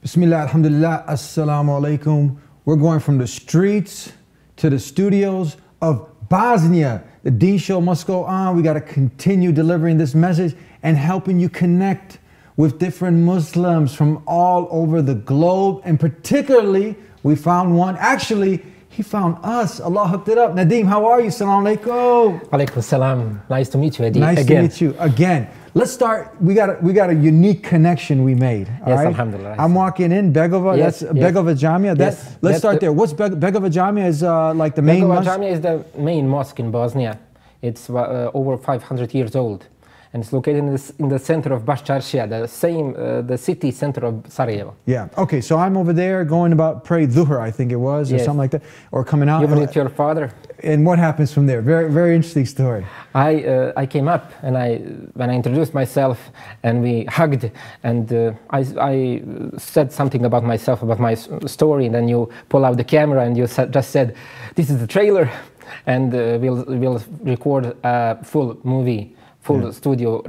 Bismillah, alhamdulillah, assalamu alaikum. We're going from the streets to the studios of Bosnia. The Deen Show must go on. We got to continue delivering this message and helping you connect with different Muslims from all over the globe. And particularly, we found one. Actually, he found us. Allah hooked it up. Nadeem, how are you? Assalamu alaikum. Alaikum salam. Nice to meet you, Eddie. Nice to meet you again. Let's start. We got a unique connection we made. Yes, right? alhamdulillah. I'm walking in Begova. Yes, That's Begova Jamia. Let's start there. What's Begova Jamia? Is like the main mosque? Begova Jamia is the main mosque in Bosnia. It's over 500 years old, and it's located in the center of Baščaršija, the city center of Sarajevo. Yeah. Okay. So I'm over there going about pray Dhuhr, I think it was, or something like that, or coming out. You were with your father. And what happens from there? Very, very interesting story. I came up and when I introduced myself and we hugged and I said something about myself, about my story, and then you pull out the camera and you just said, "This is the trailer, and we'll record a full movie, full studio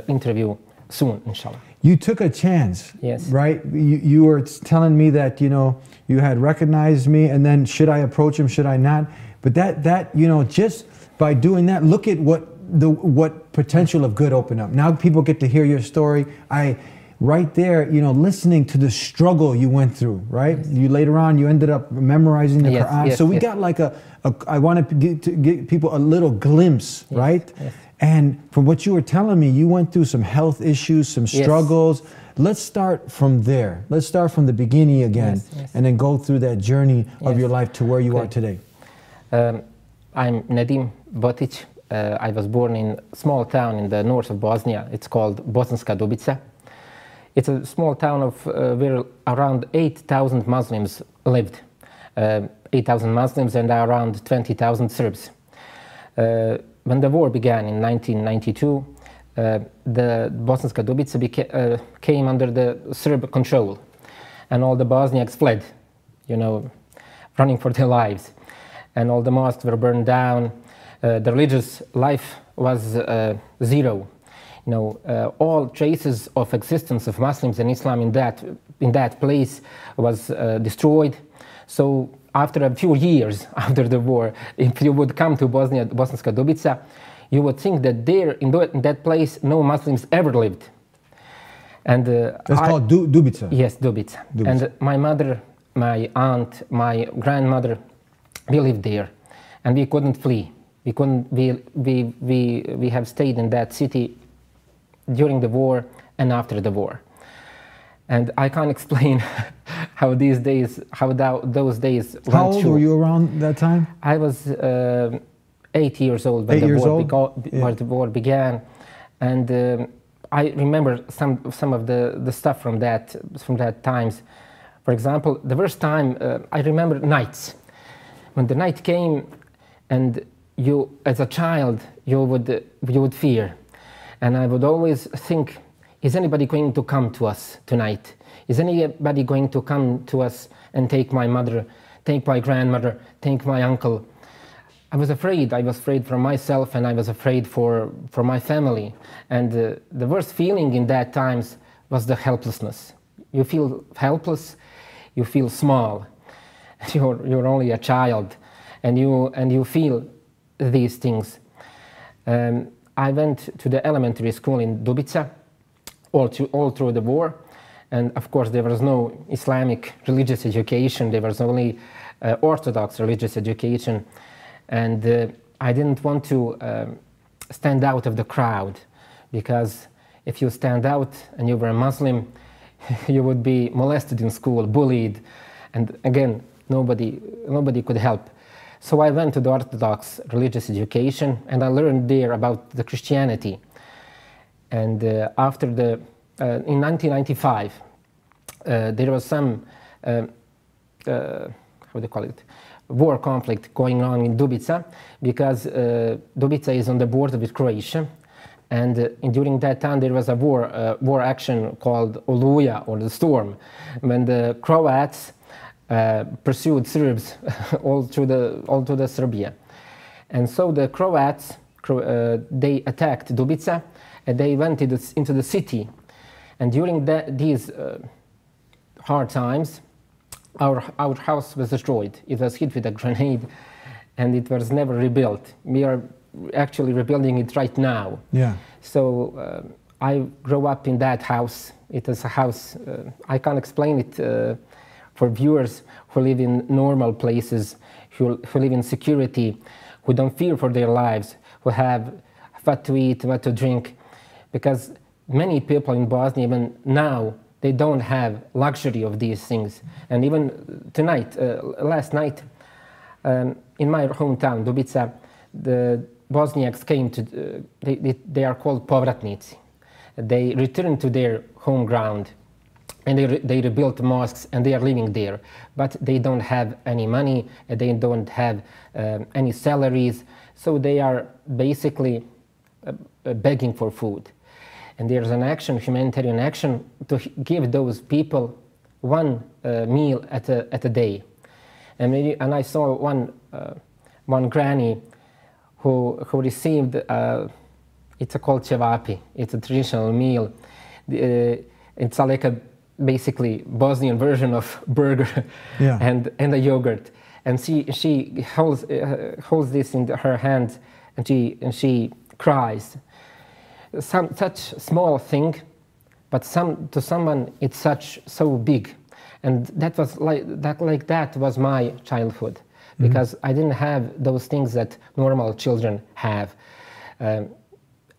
interview soon, inshallah." You took a chance, yes, right? You were telling me that you had recognized me, and then should I approach him? Should I not? But that just by doing that, look at what potential of good opened up. Now people get to hear your story. Right there, listening to the struggle you went through, right? Yes. You later on, you ended up memorizing the Quran. Yes, so we got like I want to get people a little glimpse, right? Yes. And from what you were telling me, you went through some health issues, some struggles. Let's start from there. Let's start from the beginning again, and then go through that journey of your life to where you are today. I'm Nadim Botić. I was born in a small town in the north of Bosnia. It's called Bosanska Dubica. It's a small town of where around 8,000 Muslims lived. 8,000 Muslims and around 20,000 Serbs. When the war began in 1992, the Bosanska Dubica came under the Serb control, and all the Bosniaks fled, running for their lives. And all the mosques were burned down. The religious life was zero. All traces of existence of Muslims and Islam in that place was destroyed. So after a few years after the war, if you would come to Bosanska Dubica, you would think that there in that place no Muslims ever lived. And that's called Dubica. Yes, Dubica. And my mother, my aunt, my grandmother, we lived there, and we couldn't flee. We have stayed in that city during the war and after the war. And I can't explain how those days went through. How old were you around that time? I was 8 years old when the war began, and I remember some of the stuff from that times. For example, the first time I remember nights. When the night came, and you, as a child, you would fear, and I would always think, is anybody going to come to us tonight? Is anybody going to come to us and take my mother, take my grandmother, take my uncle? I was afraid. I was afraid for myself, and I was afraid for my family. And the worst feeling in that times was the helplessness. You feel helpless. You feel small. You're only a child, and you feel these things. I went to the elementary school in Dubica all through the war, and of course there was no Islamic religious education. There was only Orthodox religious education, and I didn't want to stand out of the crowd, because if you stand out and you were a Muslim, you would be molested in school, bullied, and again, nobody could help. So I went to the Orthodox religious education, and I learned there about the Christianity. And after in 1995, there was some, how do you call it, war conflict going on in Dubica, because Dubica is on the border with Croatia. And during that time, there was a war action called Oluja, or the Storm, when the Croats pursued Serbs all through the Serbia. And so the Croats, they attacked Dubica, and they went into the city. And during these hard times. Our house was destroyed. It was hit with a grenade, and it was never rebuilt. We are actually rebuilding it right now. Yeah. So I grew up in that house. It is a house, I can't explain it for viewers who live in normal places, who live in security, who don't fear for their lives, who have what to eat, what to drink. Because many people in Bosnia, even now, they don't have luxury of these things. And even tonight, last night, in my hometown, Dubica, the Bosniaks came to, they are called povratnici. They returned to their home ground, and they rebuilt mosques, and they are living there. But they don't have any money, they don't have any salaries, so they are basically begging for food. And there's an action, humanitarian action, to give those people one meal at a day. And I saw one granny who received, it's called cevapi. It's a traditional meal. It's like a basically Bosnian version of burger, yeah. and a yogurt. And she holds this in her hand, and she cries. Such small thing, but to someone it's so big. And that was that was my childhood, because I didn't have those things that normal children have.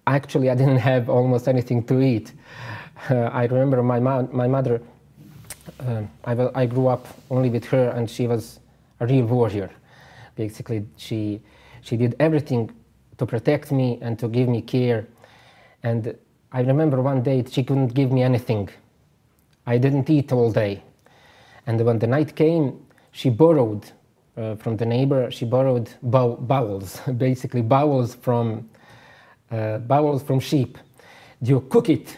Actually, I didn't have almost anything to eat. I remember my mother, I grew up only with her, and she was a real warrior. Basically, she did everything to protect me and to give me care. And I remember one day she couldn't give me anything. I didn't eat all day. And when the night came, she borrowed from the neighbor, she borrowed bowels, basically bowels from sheep. You cook it.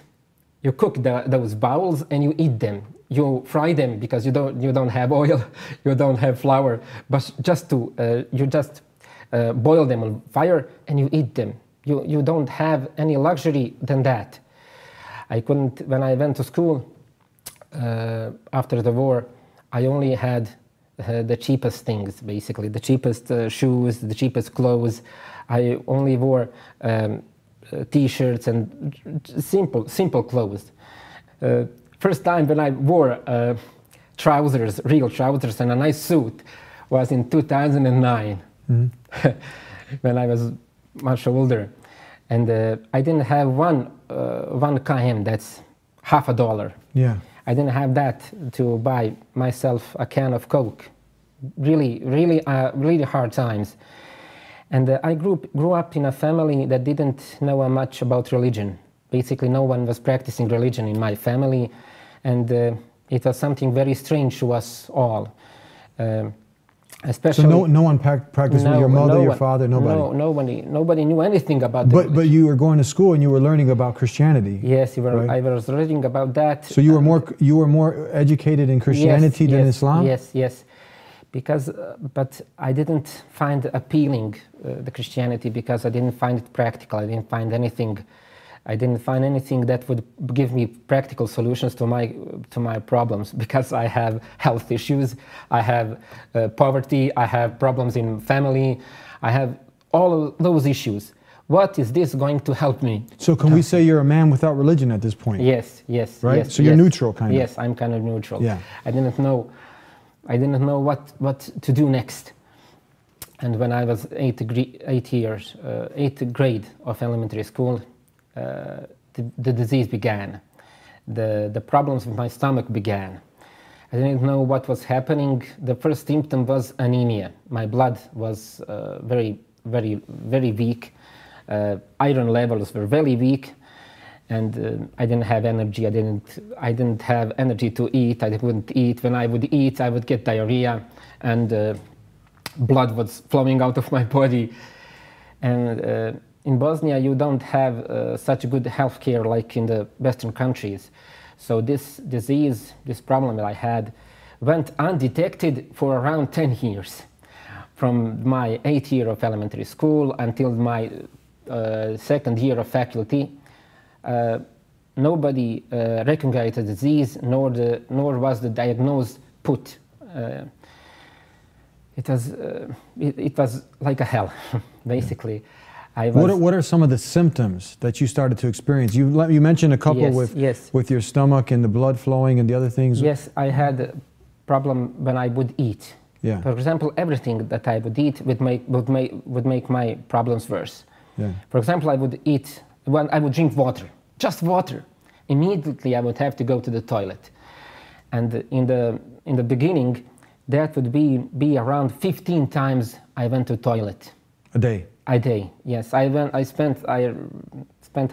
You cook those bowels and you eat them. You fry them because you don't have oil, you don't have flour, but you just boil them on fire and you eat them. You don't have any luxury than that. I couldn't, when I went to school after the war, I only had the cheapest things, basically, the cheapest shoes, the cheapest clothes. I only wore t-shirts and simple clothes. First time when I wore trousers, real trousers, and a nice suit was in 2009, when I was much older. And I didn't have one KM, that's $50. Yeah. I didn't have that to buy myself a can of Coke. Really hard times. And I grew up in a family that didn't know much about religion. Basically, no one was practicing religion in my family, and it was something very strange to us all. Especially, so no one practiced with your mother, your father, nobody? Nobody knew anything about that. But you were going to school and you were learning about Christianity. Yes, right? I was reading about that. So you were more educated in Christianity than Islam? Yes. Because, but I didn't find appealing the Christianity, because I didn't find it practical. I didn't find anything. I didn't find anything that would give me practical solutions to my problems, because I have health issues, I have poverty, I have problems in family, I have all of those issues. What is this going to help me? So can we say you're a man without religion at this point? Yes. Right? Yes, so you're neutral, kind of. Yes, I'm kind of neutral. Yeah. I didn't know what to do next. And when I was 8th grade of elementary school, the disease began. The problems with my stomach began. I didn't know what was happening. The first symptom was anemia. My blood was very weak. Iron levels were very weak, and I didn't have energy. I didn't have energy to eat. I wouldn't eat. When I would eat, I would get diarrhea, and blood was flowing out of my body. And in Bosnia, you don't have such good health care like in the Western countries. So this disease, this problem that I had, went undetected for around 10 years. From my 8th year of elementary school until my 2nd year of faculty, nobody recognized the disease, nor was the diagnosis put. It was like a hell, basically. What are some of the symptoms that you started to experience? You mentioned a couple with your stomach and the blood flowing and the other things. Yes, I had a problem when I would eat. Yeah. For example, everything that I would eat would make my problems worse. Yeah. For example, I would drink water, just water. Immediately I would have to go to the toilet. And in the beginning, that would be around 15 times I went to toilet. A day? A day, yes. I spent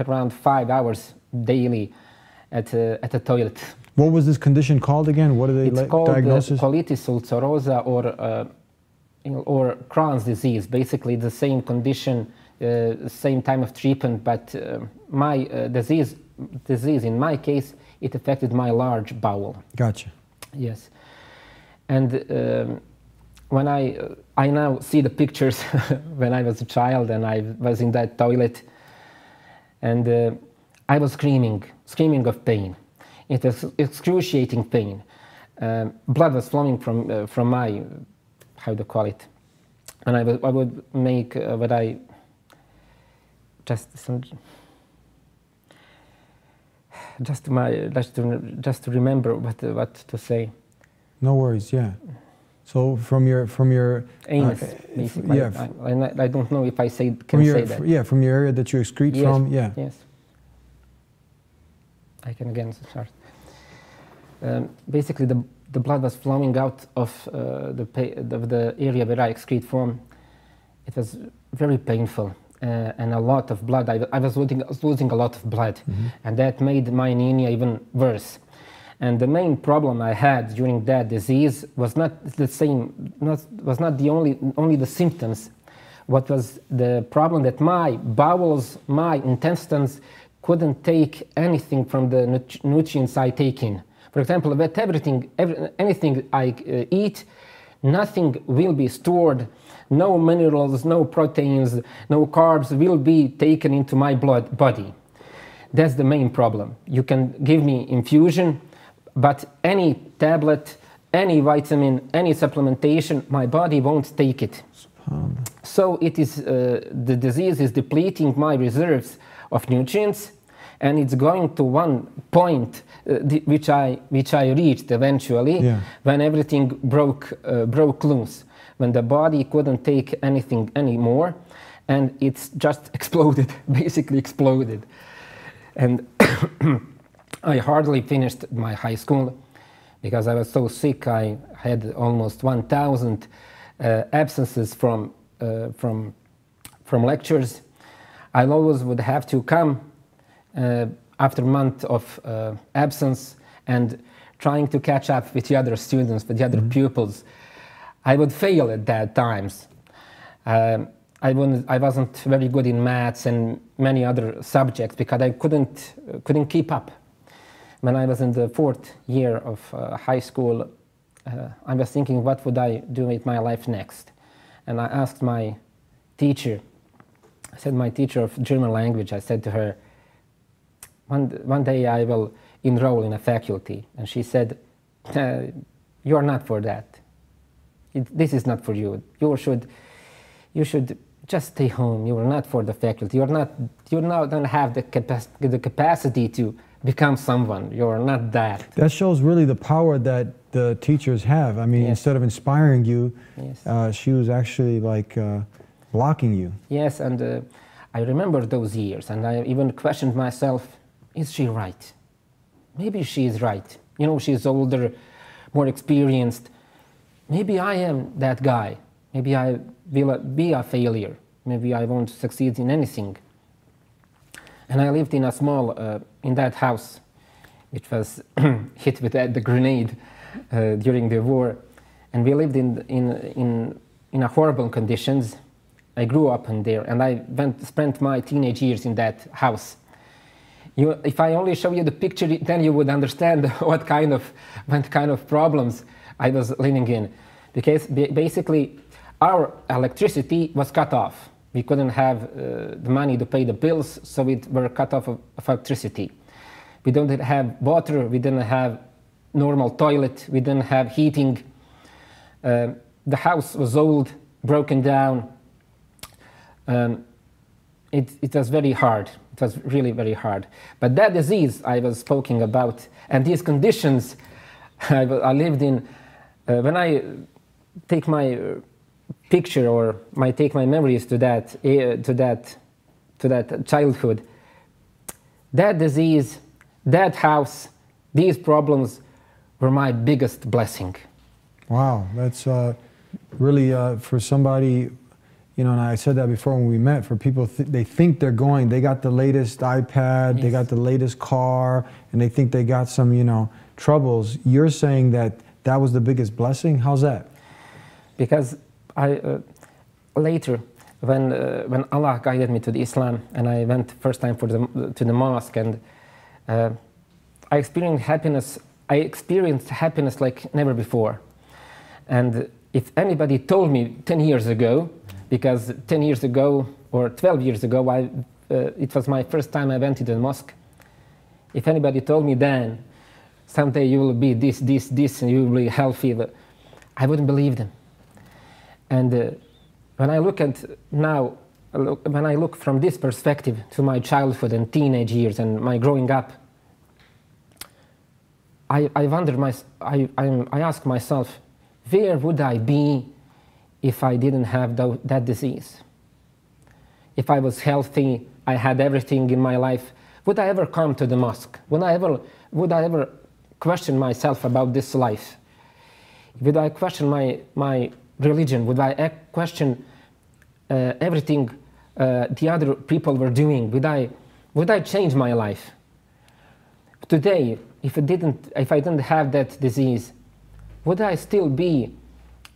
around 5 hours daily at the toilet. What was this condition called again? What are they diagnosis? It's called colitis ulcerosa or Crohn's disease. Basically the same condition, same time of treatment, but my disease in my case, it affected my large bowel. Gotcha. Yes. And when I now see the pictures when I was a child and I was in that toilet, and I was screaming of pain. It was excruciating pain. Blood was flowing from my, how do you call it? And I would make just to remember what to say. No worries. Yeah. So from your anus, basically. Yeah. I don't know if I say that. Yeah, from your area that you excrete from. Yeah. Yes. I can again start. Basically, the blood was flowing out of the area where I excrete from. It was very painful and a lot of blood. I was losing a lot of blood, and that made my anemia even worse. And the main problem I had during that disease was not the same. Was not the only the symptoms. What was the problem? That my bowels, my intestines, couldn't take anything from the nutrients I take in. For example, with anything I eat, nothing will be stored. No minerals, no proteins, no carbs will be taken into my body. That's the main problem. You can give me infusion, but any tablet, any vitamin, any supplementation, my body won't take it. So it is the disease is depleting my reserves of nutrients, and it's going to one point which I reached eventually, when everything broke loose, when the body couldn't take anything anymore, and it's just exploded, basically exploded. And I hardly finished my high school because I was so sick. I had almost 1,000 absences from lectures. I always would have to come after a month of absence and trying to catch up with the other students, with the other pupils. I would fail at that times. I wasn't very good in maths and many other subjects because I couldn't keep up. When I was in the 4th year of high school, I was thinking, what would I do with my life next? And I asked my teacher, my teacher of German language, I said to her, one day I will enroll in a faculty. And she said, you're not for that. This is not for you. You should just stay home. You are not for the faculty. You don't have the capacity to become someone. You're not that. That shows really the power that the teachers have. I mean, instead of inspiring you, she was actually like blocking you. Yes, and I remember those years, and I even questioned myself, is she right? Maybe she is right. You know, she's older, more experienced. Maybe I am that guy. Maybe I will be a failure. Maybe I won't succeed in anything. And I lived in a small, in that house, which was hit with the grenade during the war. And we lived in a horrible conditions. I grew up in there, and I spent my teenage years in that house. If I only show you the picture, then you would understand what kind of problems I was living in. Because basically, our electricity was cut off. We couldn't have the money to pay the bills, so we were cut off of electricity. We don't have water, we didn't have normal toilet, we didn't have heating. The house was old, broken down. It was very hard. It was really very hard. But that disease I was speaking about, and these conditions I lived in, when I take my picture or take my memories to that childhood, that disease, that house, these problems were my biggest blessing. Wow, that's really for somebody, you know, and I said that before when we met, for people, they think they're going, they got the latest iPad, yes, they got the latest car, and they think they got some, you know, troubles. You're saying that that was the biggest blessing? How's that? Because later, when Allah guided me to the Islam, and I went first time to the mosque, and I experienced happiness. I experienced happiness like never before. And if anybody told me 10 years ago, because 10 years ago or 12 years ago, it was my first time I went to the mosque. If anybody told me then, someday you will be this, and you will be healthy, I wouldn't believe them. And when I look at now, when I look from this perspective to my childhood and teenage years and my growing up, I ask myself, where would I be if I didn't have that disease? If I was healthy, I had everything in my life, would I ever come to the mosque? Would I ever question myself about this life? Would I question my religion? Would I question everything the other people were doing? Would I change my life? Today, if I didn't have that disease, would I still be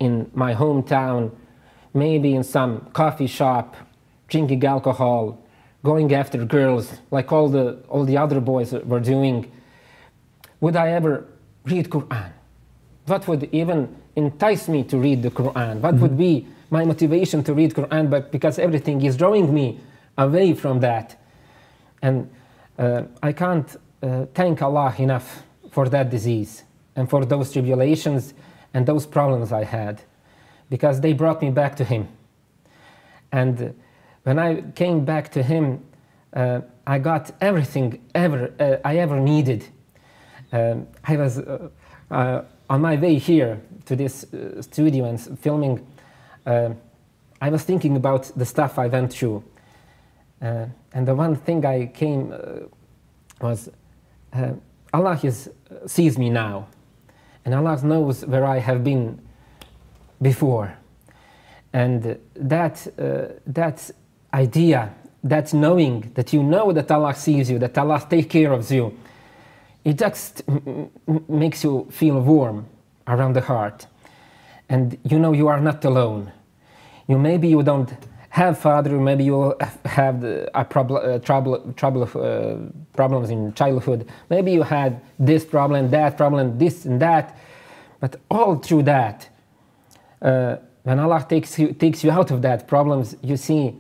in my hometown, maybe in some coffee shop, drinking alcohol, going after girls like all the other boys were doing? Would I ever read Qur'an? What would even entice me to read the Qur'an? What would be my motivation to read Qur'an? But because everything is drawing me away from that. And I can't thank Allah enough for that disease and for those tribulations and those problems I had, because they brought me back to Him. And when I came back to Him, I got everything I ever needed. I was on my way here to this studio and filming. I was thinking about the stuff I went through. And the one thing I came was, Allah sees me now. And Allah knows where I have been before. And that idea, that knowing that you know that Allah sees you, that Allah takes care of you, it just makes you feel warm around the heart. And you know you are not alone. Maybe you don't have father, maybe you have problems in childhood. Maybe you had this problem, this and that. But all through that, when Allah takes you out of that problems, you see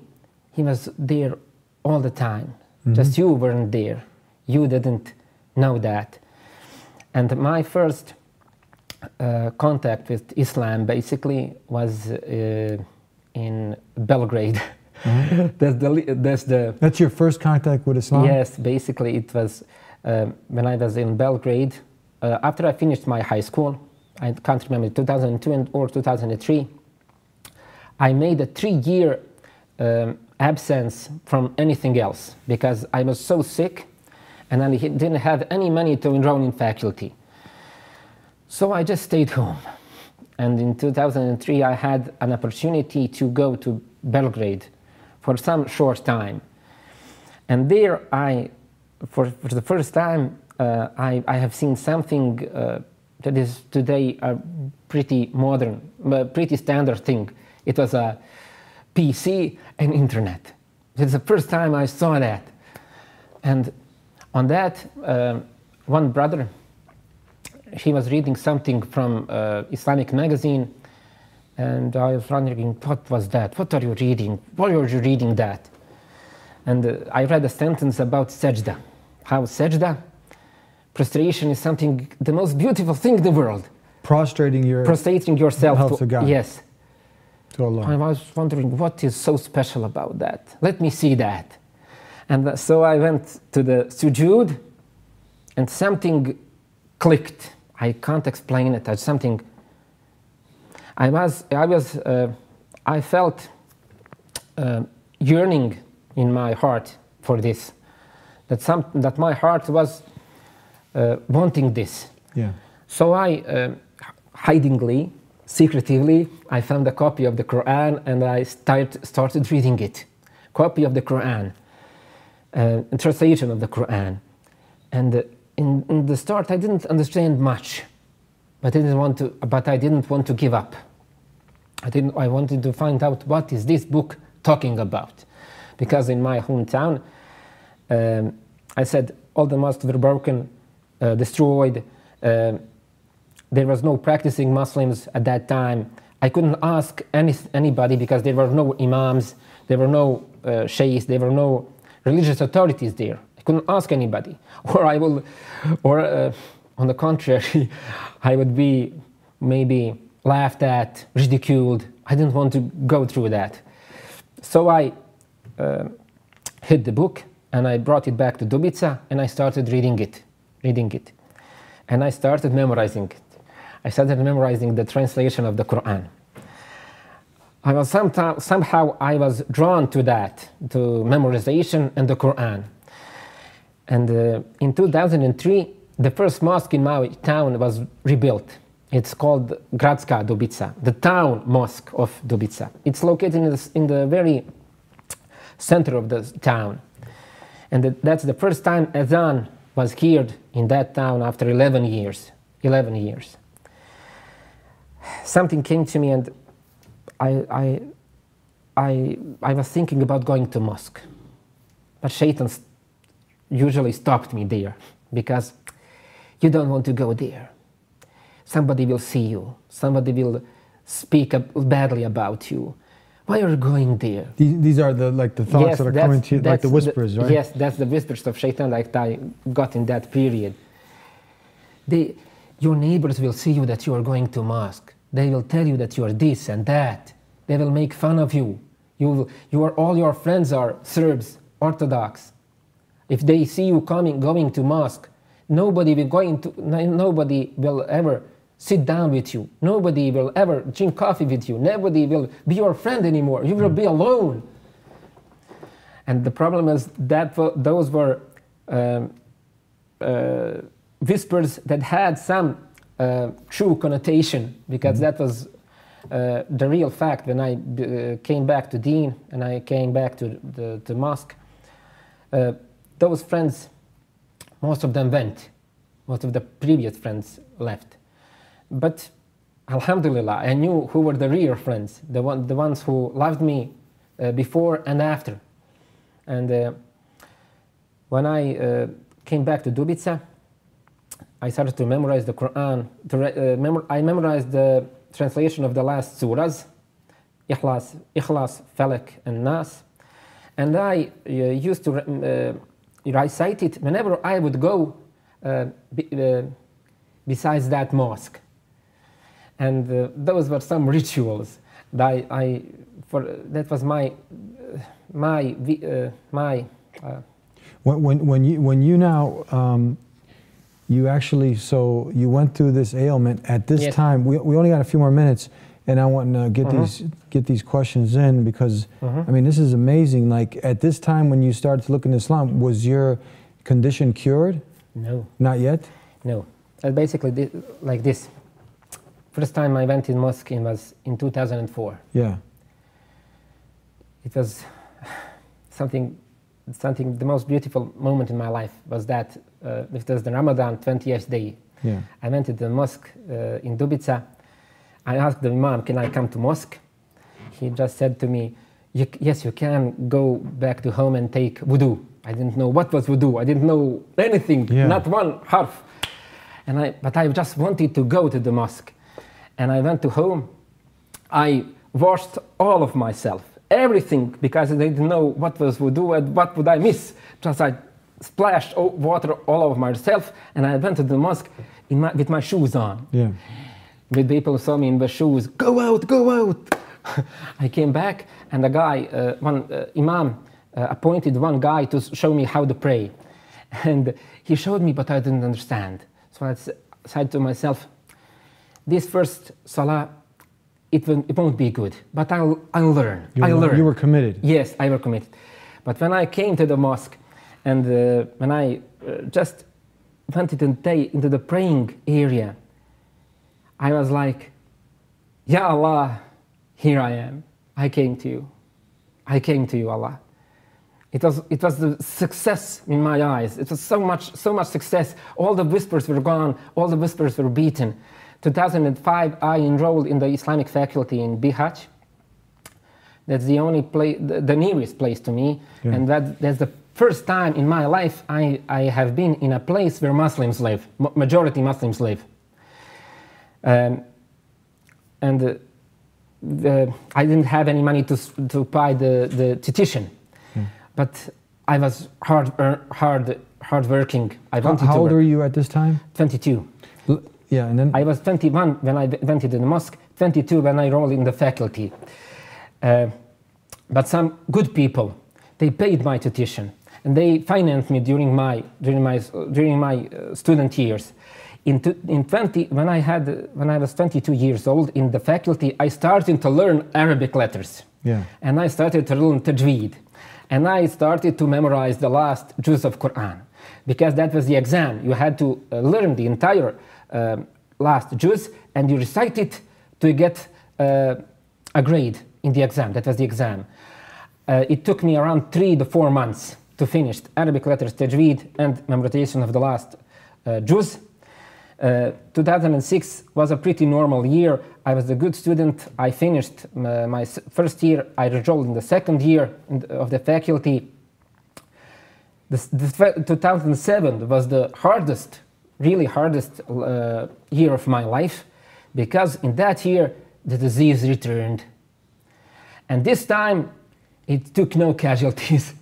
He was there all the time. Mm-hmm. Just you weren't there. You didn't know that. And my first contact with Islam basically was in Belgrade. Mm-hmm. That's your first contact with Islam? Yes, basically it was when I was in Belgrade. After I finished my high school, I can't remember, 2002 or 2003, I made a 3-year absence from anything else because I was so sick and I didn't have any money to enroll in faculty. So I just stayed home. And in 2003, I had an opportunity to go to Belgrade for some short time. And there for the first time, I have seen something that is today a pretty modern, pretty standard thing. It was a PC and internet. It's the first time I saw that. And on that, one brother, he was reading something from Islamic magazine, and I was wondering, what was that? What are you reading? Why are you reading that? And I read a sentence about sajda. How sajda prostration is something, the most beautiful thing in the world. Prostrating yourself to God. Yes. To Allah. I was wondering what is so special about that. Let me see that. And so I went to the sujood, and something clicked. I can't explain it. As something. I felt yearning in my heart for this. That my heart was wanting this. Yeah. So I, hidingly, secretively, I found a copy of the Quran and I started reading it. Copy of the Quran, translation of the Quran. And in the start, I didn't understand much, but I didn't want to give up. I wanted to find out what is this book talking about, because in my hometown, I said all the mosques were broken, destroyed. There was no practicing Muslims at that time. I couldn't ask anybody because there were no imams, there were no sheikhs, there were no religious authorities there. I couldn't ask anybody, on the contrary, I would be maybe laughed at, ridiculed. I didn't want to go through that. So I hid the book and I brought it back to Dubica and I started reading it. And I started memorizing it. I started memorizing the translation of the Quran. Somehow I was drawn to that, to memorization and the Quran. And in 2003, the first mosque in my town was rebuilt. It's called Gradska Dubica, the town mosque of Dubica. It's located in the very center of the town. And that's the first time Adhan was heard in that town after 11 years. 11 years. Something came to me and I was thinking about going to mosque. But Shaitan usually stopped me there because you don't want to go there. Somebody will see you. Somebody will speak badly about you. Why are you going there? These are the thoughts that are coming to you, like the whispers, right? Yes, that's the whispers of Shaitan like I got in that period. Your neighbors will see you that you are going to mosque. They will tell you that you are this and that. They will make fun of you. All your friends are Serbs, Orthodox. If they see you going to mosque, nobody will ever sit down with you. Nobody will ever drink coffee with you. Nobody will be your friend anymore. You will be alone. And the problem is that those were whispers that had some true connotation, because that was the real fact. When I came back to Deen and I came back to the mosque, those friends, most of them went. Most of the previous friends left. But Alhamdulillah, I knew who were the real friends, the ones who loved me before and after. And when I came back to Dubica, I started to memorize the Quran. I memorized the translation of the last surahs, Ikhlas, Falak, and Nas. And I used to recite it whenever I would go besides that mosque. And those were some rituals that that was my When you now you actually, so you went through this ailment at this time. We only got a few more minutes, and I want to get these questions in because I mean, this is amazing. Like at this time when you started to look into Islam, was your condition cured? No. Not yet? No. Basically like this. First time I went in mosque was in 2004. Yeah. It was something, the most beautiful moment in my life was that it was the Ramadan 20th day. Yeah. I went to the mosque in Dubica. I asked the Imam, can I come to mosque? He just said to me, yes, you can go back to home and take wudu. I didn't know what was wudu. I didn't know anything, not one harf. But I just wanted to go to the mosque. And I went to home. I washed all of myself, everything, because I didn't know what was wudu and what would I miss. Just I splashed water all over myself, and I went to the mosque with my shoes on. Yeah. With people saw me in the shoes, go out, go out. I came back, and the guy, one imam, appointed one guy to show me how to pray. And he showed me, but I didn't understand. So I said to myself, this first salah, it won't be good, but I'll learn. I'll learn. You were committed. Yes, I was committed. But when I came to the mosque, and when I just went into the praying area, I was like, Ya Allah, here I am. I came to you. I came to you, Allah. It was the success in my eyes. It was so much success. All the whispers were gone. All the whispers were beaten. 2005, I enrolled in the Islamic faculty in Bihać. That's the only place, the nearest place to me, yeah. And that's the first time in my life I have been in a place where Muslims live, majority Muslims live. I didn't have any money to buy the tuition, but I was hard working. How old were you at this time? 22. Yeah, and then I was 21 when I went to the mosque. 22 when I enrolled in the faculty. But some good people, they paid my tuition and they financed me during my student years. When I was 22 years old in the faculty, I started to learn Arabic letters. Yeah. And I started to learn tajweed. And I started to memorize the last juz of Qur'an, because that was the exam. You had to learn the entire last juz, and you recite it to get a grade in the exam. That was the exam. It took me around 3 to 4 months to finish Arabic letters, tajweed, and memorization of the last juz. 2006 was a pretty normal year. I was a good student. I finished my first year. I enrolled in the second year of the faculty. 2007 was the hardest, really hardest year of my life, because in that year the disease returned. And this time it took no casualties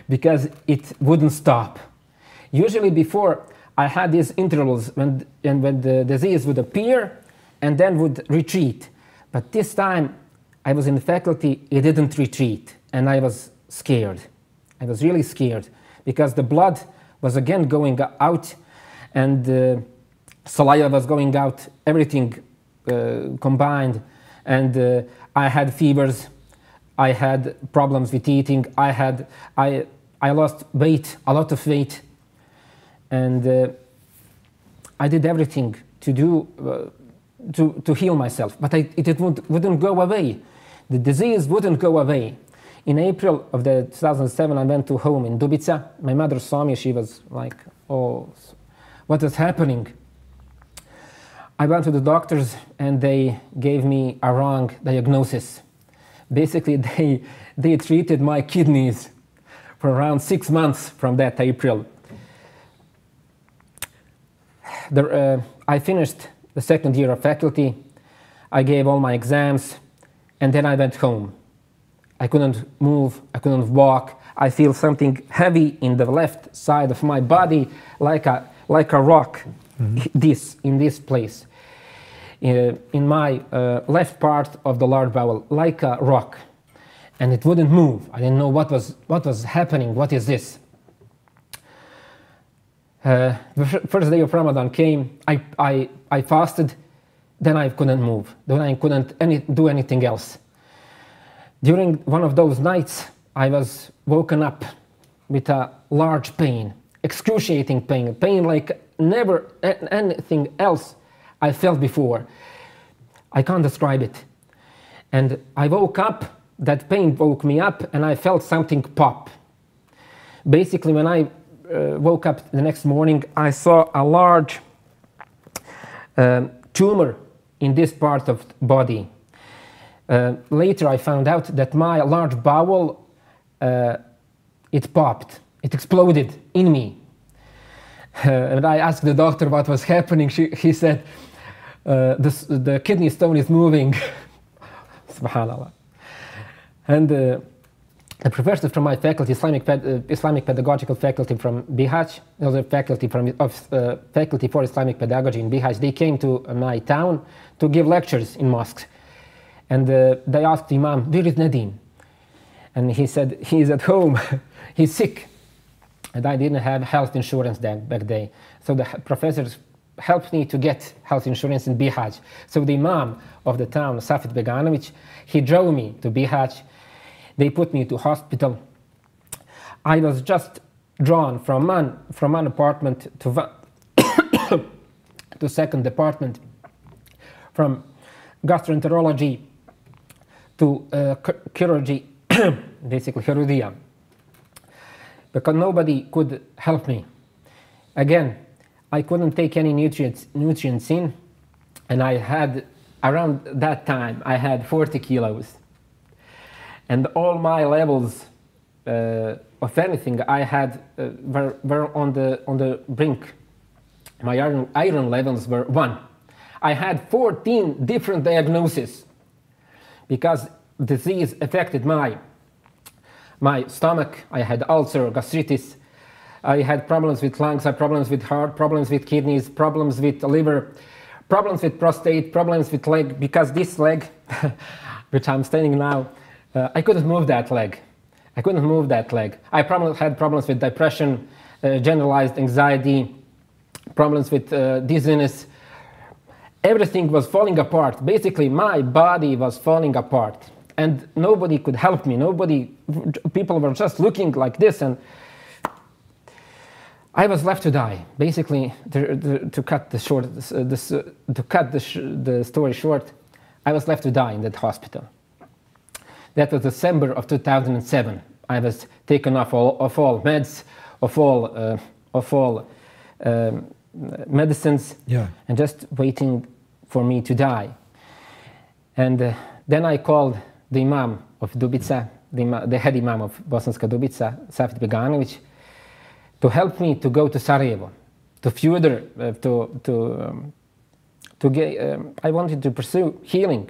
because it wouldn't stop. Usually before, I had these intervals when the disease would appear and then would retreat. But this time I was in the faculty, it didn't retreat, and I was scared. I was really scared because the blood was again going out, and saliva was going out, everything combined, and I had fevers, I had problems with eating, I lost weight, a lot of weight, and I did everything to do to heal myself, but it wouldn't go away. The disease wouldn't go away. In April of 2007, I went to home in Dubica. My mother saw me. She was like, "Oh, what is happening?" I went to the doctors, and they gave me a wrong diagnosis. Basically, they treated my kidneys for around 6 months from that April. I finished the second year of faculty. I gave all my exams, and then I went home. I couldn't move, I couldn't walk. I feel something heavy in the left side of my body, like a rock, in this place. In my left part of the large bowel, like a rock, and it wouldn't move. I didn't know what was happening. What is this? The first day of Ramadan came. I fasted. Then I couldn't move. Then I couldn't do anything else. During one of those nights, I was woken up with a large pain, excruciating pain, pain like never anything else I felt before. I can't describe it. And I woke up, that pain woke me up, and I felt something pop. Basically, when I woke up the next morning, I saw a large tumor in this part of the body. Later, I found out that my large bowel, it popped, it exploded in me. And I asked the doctor what was happening. He said, the kidney stone is moving. Subhanallah. And the professor from my faculty, Islamic pedagogical faculty from Bihać, the faculty faculty for Islamic pedagogy in Bihać, they came to my town to give lectures in mosques. And they asked the Imam, where is Nadim? And he said, he's at home, he's sick. And I didn't have health insurance back then. So the professors helped me to get health insurance in Bihać. So the Imam of the town, Safet Beganovic, he drove me to Bihać. They put me to hospital. I was just drawn from one apartment to to second department, from gastroenterology to chirurgy, basically chirurgia, because nobody could help me. Again, I couldn't take any nutrients in, and I had, around that time, I had 40 kilos. And all my levels of anything I had were on the brink. My iron levels were 1. I had 14 different diagnoses because disease affected my stomach. I had ulcer, gastritis. I had problems with lungs, I had problems with heart, problems with kidneys, problems with liver, problems with prostate, problems with leg, because this leg, which I'm standing now, I couldn't move that leg. I couldn't move that leg. I had problems with depression, generalized anxiety, problems with dizziness. Everything was falling apart. Basically, my body was falling apart. And nobody could help me. People were just looking like this, and I was left to die. Basically, to cut the story short, I was left to die in that hospital. That was December of 2007. I was taken off all meds, of all medicines, and just waiting for me to die. And then I called the Imam of Dubica, the head Imam of Bosanska Dubica, Safet Beganovic, to help me to go to Sarajevo, to further, I wanted to pursue healing.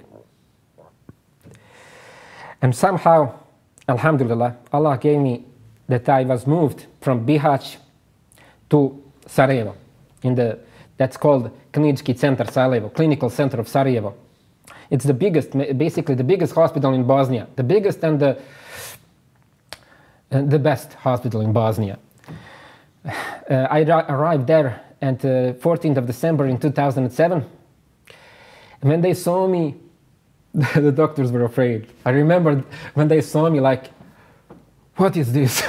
And somehow, alhamdulillah, Allah gave me that I was moved from Bihać to Sarajevo, that's called Klinički centar Sarajevo, Clinical Center of Sarajevo. It's the biggest, basically the biggest hospital in Bosnia, the biggest and the best hospital in Bosnia. I arrived there on the 14th of December in 2007. And when they saw me, the doctors were afraid. I remember when they saw me like, what is this?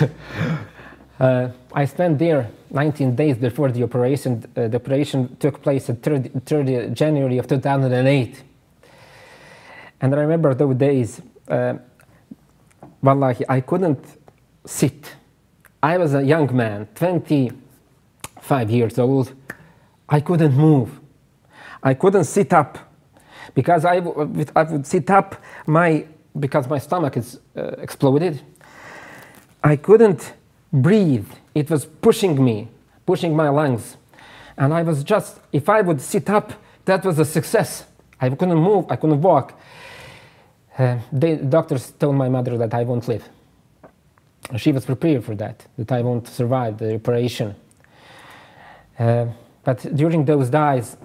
I spent there 19 days before the operation. The operation took place on 3rd January of 2008. And I remember those days, wallahi, I couldn't sit. I was a young man, 25 years old. I couldn't move. I couldn't sit up. Because I would sit up, because my stomach is exploded. I couldn't breathe. It was pushing me, pushing my lungs. And I was just, if I would sit up, that was a success. I couldn't move, I couldn't walk. The doctors told my mother that I won't live. She was prepared for that I won't survive the operation. But during those days,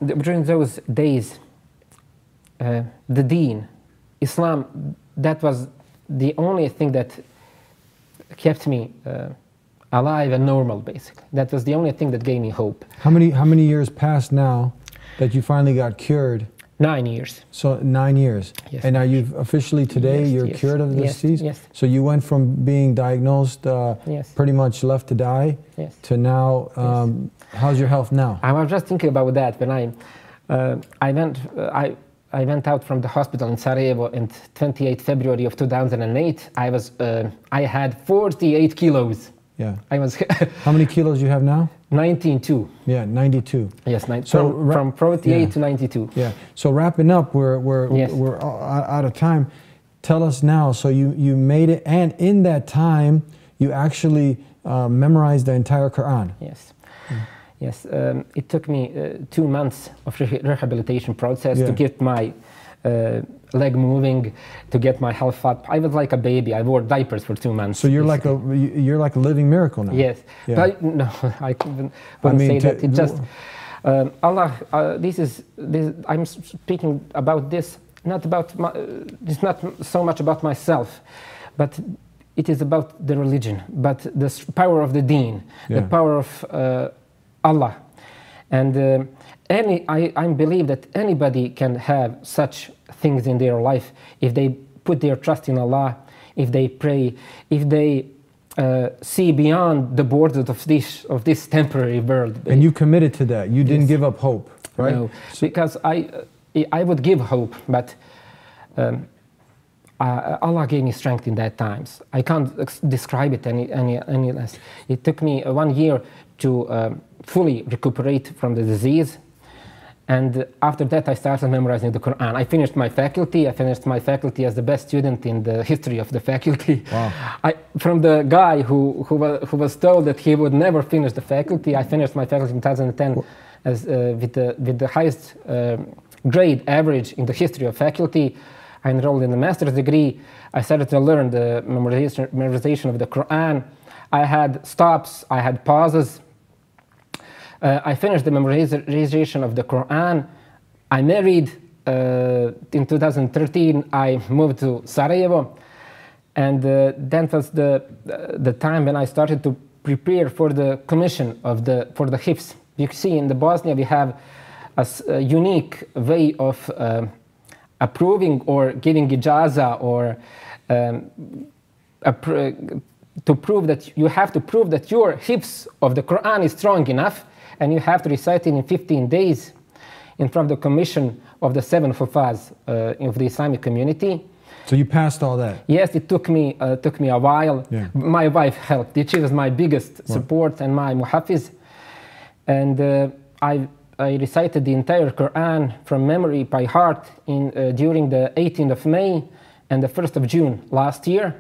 the deen, Islam, that was the only thing that kept me alive and normal, basically. That was the only thing that gave me hope. How many years passed now that you finally got cured? 9 years. So 9 years. Yes. And are you officially today, you're cured of the disease? Yes. So you went from being diagnosed pretty much left to die to now, how's your health now? I was just thinking about that when I went out from the hospital in Sarajevo on 28 February of 2008. I had 48 kilos. Yeah. I was. How many kilos you have now? 92. Yeah, 92. Yes, from 48 to 92. Yeah. So wrapping up, we're out of time. Tell us now. So you made it, and in that time, you actually memorized the entire Quran. Yes. Yes. It took me 2 months of rehabilitation process to get my leg moving, to get my health up. I was like a baby. I wore diapers for 2 months. So you're like a living miracle now. Yes, yeah. But no, I wouldn't say that. It just Allah. I'm speaking about this. It's not so much about myself, but it is about the religion, but the power of the deen, the power of Allah. And I believe that anybody can have such things in their life if they put their trust in Allah, if they pray, if they see beyond the borders of this temporary world. And you committed to that. You didn't give up hope, right? No, because I would give hope, but Allah gave me strength in that times. I can't describe it any less. It took me 1 year to fully recuperate from the disease. And after that, I started memorizing the Quran. I finished my faculty. I finished my faculty as the best student in the history of the faculty. Wow. From the guy who was told that he would never finish the faculty, I finished my faculty in 2010 as, with the highest grade average in the history of faculty. I enrolled in the master's degree. I started to learn the memorization of the Quran. I had stops. I had pauses. I finished the memorization of the Quran. I married in 2013. I moved to Sarajevo, and that was the time when I started to prepare for the commission for the Hifz. You see, in the Bosnia we have a unique way of approving or giving ijaza, or to prove that you have to prove that your Hifz of the Quran is strong enough. And you have to recite it in 15 days in front of the commission of the 7 Hufaz of the Islamic community. So you passed all that? Yes, it took me a while. Yeah. My wife helped. She was my biggest support and my muhafiz. And I recited the entire Quran from memory by heart during the 18th of May and the 1st of June last year.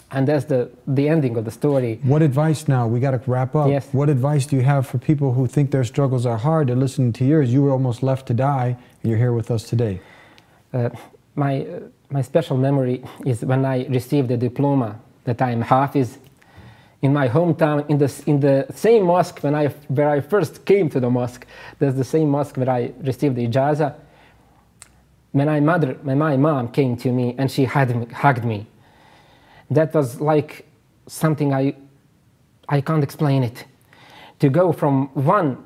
And that's the ending of the story. What advice now? We got to wrap up. Yes. What advice do you have for people who think their struggles are hard? They're listening to yours. You were almost left to die, and you're here with us today. My special memory is when I received the diploma that I am Hafiz in my hometown, in the same mosque where I first came to the mosque. That's the same mosque where I received the ijaza. When my mom came to me and she hugged me. That was like something I can't explain it. To go from one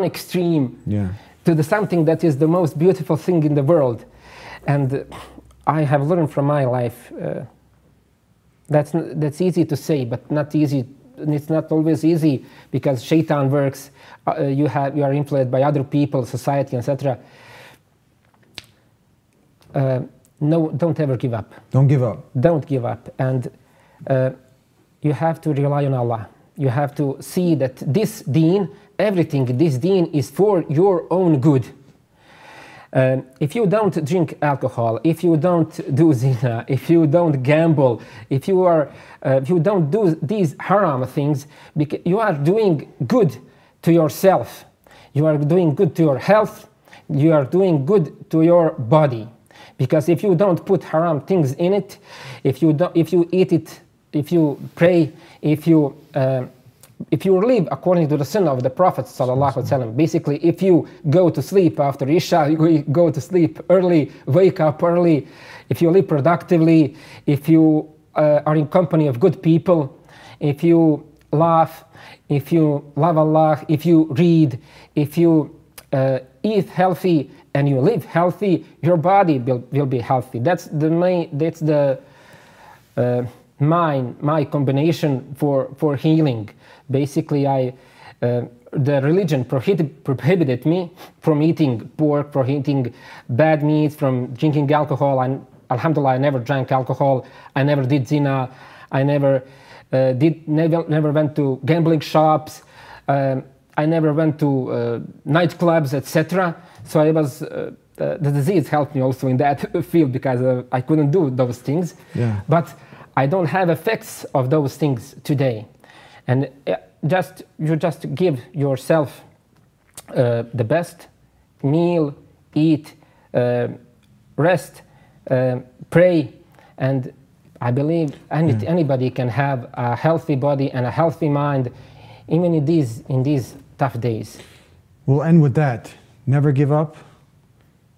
extreme to something that is the most beautiful thing in the world. And I have learned from my life, that's easy to say, but not easy. It's not always easy, because shaitan works, you are influenced by other people, society, etc. No, don't ever give up. Don't give up. Don't give up. And you have to rely on Allah. You have to see that this deen, everything, this deen is for your own good. If you don't drink alcohol, if you don't do zina, if you don't gamble, if you don't do these haram things, you are doing good to yourself. You are doing good to your health. You are doing good to your body. Because if you don't put haram things in it, if you eat it, if you pray, if you live according to the sunnah of the Prophet ﷺ, basically if you go to sleep after Isha, you go to sleep early, wake up early, if you live productively, if you are in company of good people, if you laugh, if you love Allah, if you read, if you eat healthy, and you live healthy, your body will be healthy. That's my combination for healing. Basically, the religion prohibited me from eating pork, from eating bad meats, from drinking alcohol. And alhamdulillah, I never drank alcohol. I never did zina. I never went to gambling shops. I never went to nightclubs, etc. So I was, the disease helped me also in that field, because I couldn't do those things. Yeah. But I don't have effects of those things today. And you just give yourself the best meal, eat rest, pray, and I believe anybody can have a healthy body and a healthy mind, even in these tough days. We'll end with that. Never give up,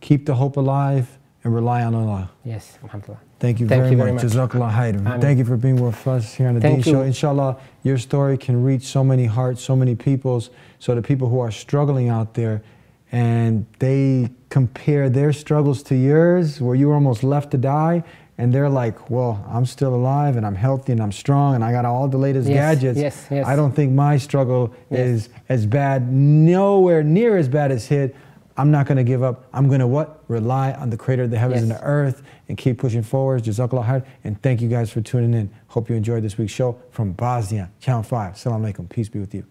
keep the hope alive, and rely on Allah. Yes, alhamdulillah. Thank you very much. Jazakallah khair. Thank you for being with us here on the Deen Show. Inshallah, your story can reach so many hearts, so many peoples, so the people who are struggling out there, and they compare their struggles to yours, where you were almost left to die, and they're like, well, I'm still alive, and I'm healthy, and I'm strong, and I got all the latest gadgets. Yes. I don't think my struggle is as bad, nowhere near as bad as his. I'm not going to give up. I'm going to what? Rely on the Creator of the heavens and the earth and keep pushing forward. Jazakallah khair. And thank you guys for tuning in. Hope you enjoyed this week's show from Bosnia, Channel 5. Assalamu alaikum. Peace be with you.